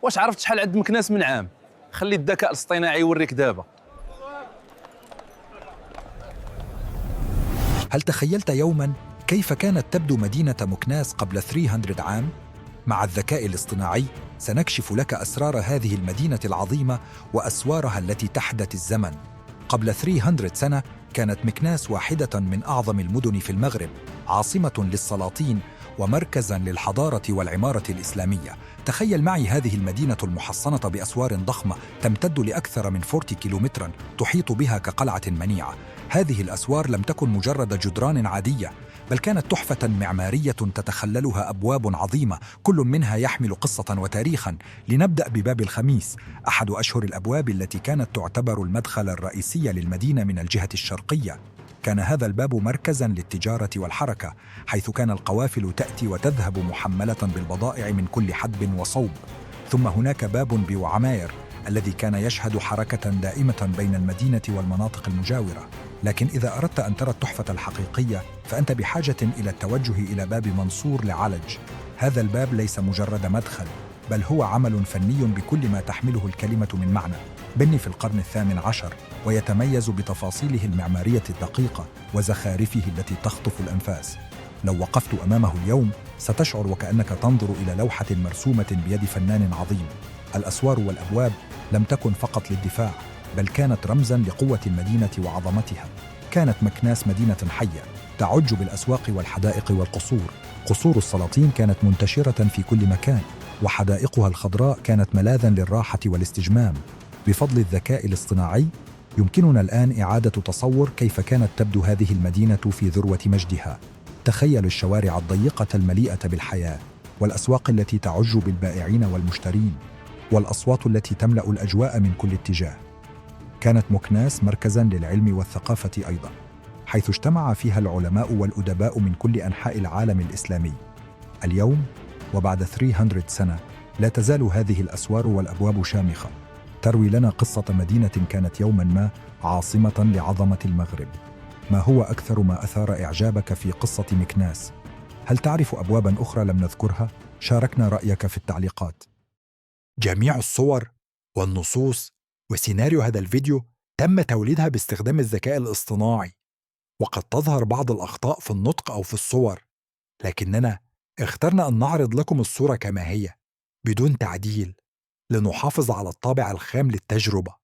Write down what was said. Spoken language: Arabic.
واش عرفت شحال عند مكناس من عام؟ خلي الذكاء الاصطناعي يوريك دابا. هل تخيلت يوماً كيف كانت تبدو مدينة مكناس قبل 300 عام؟ مع الذكاء الاصطناعي سنكشف لك أسرار هذه المدينة العظيمة وأسوارها التي تحدت الزمن. قبل 300 سنة كانت مكناس واحدة من أعظم المدن في المغرب، عاصمة للسلاطين ومركزاً للحضارة والعمارة الإسلامية. تخيل معي هذه المدينة المحصنة بأسوار ضخمة تمتد لأكثر من 40 كيلومتراً تحيط بها كقلعة منيعة. هذه الأسوار لم تكن مجرد جدران عادية، بل كانت تحفة معمارية تتخللها أبواب عظيمة، كل منها يحمل قصة وتاريخاً. لنبدأ بباب الخميس، أحد أشهر الأبواب التي كانت تعتبر المدخل الرئيسي للمدينة من الجهة الشرقية. كان هذا الباب مركزاً للتجارة والحركة، حيث كان القوافل تأتي وتذهب محملة بالبضائع من كل حدب وصوب. ثم هناك باب بوعماير الذي كان يشهد حركة دائمة بين المدينة والمناطق المجاورة. لكن إذا أردت أن ترى التحفة الحقيقية فأنت بحاجة إلى التوجه إلى باب منصور لعلج. هذا الباب ليس مجرد مدخل، بل هو عمل فني بكل ما تحمله الكلمة من معنى. بني في القرن ال18 ويتميز بتفاصيله المعمارية الدقيقة وزخارفه التي تخطف الأنفاس. لو وقفت أمامه اليوم ستشعر وكأنك تنظر إلى لوحة مرسومة بيد فنان عظيم. الأسوار والأبواب لم تكن فقط للدفاع، بل كانت رمزاً لقوة المدينة وعظمتها. كانت مكناس مدينة حية تعج بالأسواق والحدائق والقصور. قصور السلاطين كانت منتشرة في كل مكان، وحدائقها الخضراء كانت ملاذاً للراحة والاستجمام. بفضل الذكاء الاصطناعي يمكننا الآن إعادة تصور كيف كانت تبدو هذه المدينة في ذروة مجدها. تخيل الشوارع الضيقة المليئة بالحياة، والأسواق التي تعج بالبائعين والمشترين، والأصوات التي تملأ الأجواء من كل اتجاه. كانت مكناس مركزاً للعلم والثقافة أيضاً، حيث اجتمع فيها العلماء والأدباء من كل أنحاء العالم الإسلامي. اليوم وبعد 300 سنة لا تزال هذه الأسوار والأبواب شامخة، تروي لنا قصة مدينة كانت يوماً ما عاصمة لعظمة المغرب. ما هو أكثر ما أثار إعجابك في قصة مكناس؟ هل تعرف أبواباً أخرى لم نذكرها؟ شاركنا رأيك في التعليقات. جميع الصور والنصوص وسيناريو هذا الفيديو تم توليدها باستخدام الذكاء الاصطناعي، وقد تظهر بعض الأخطاء في النطق أو في الصور، لكننا اخترنا أن نعرض لكم الصورة كما هي بدون تعديل، لنحافظ على الطابع الخام للتجربة.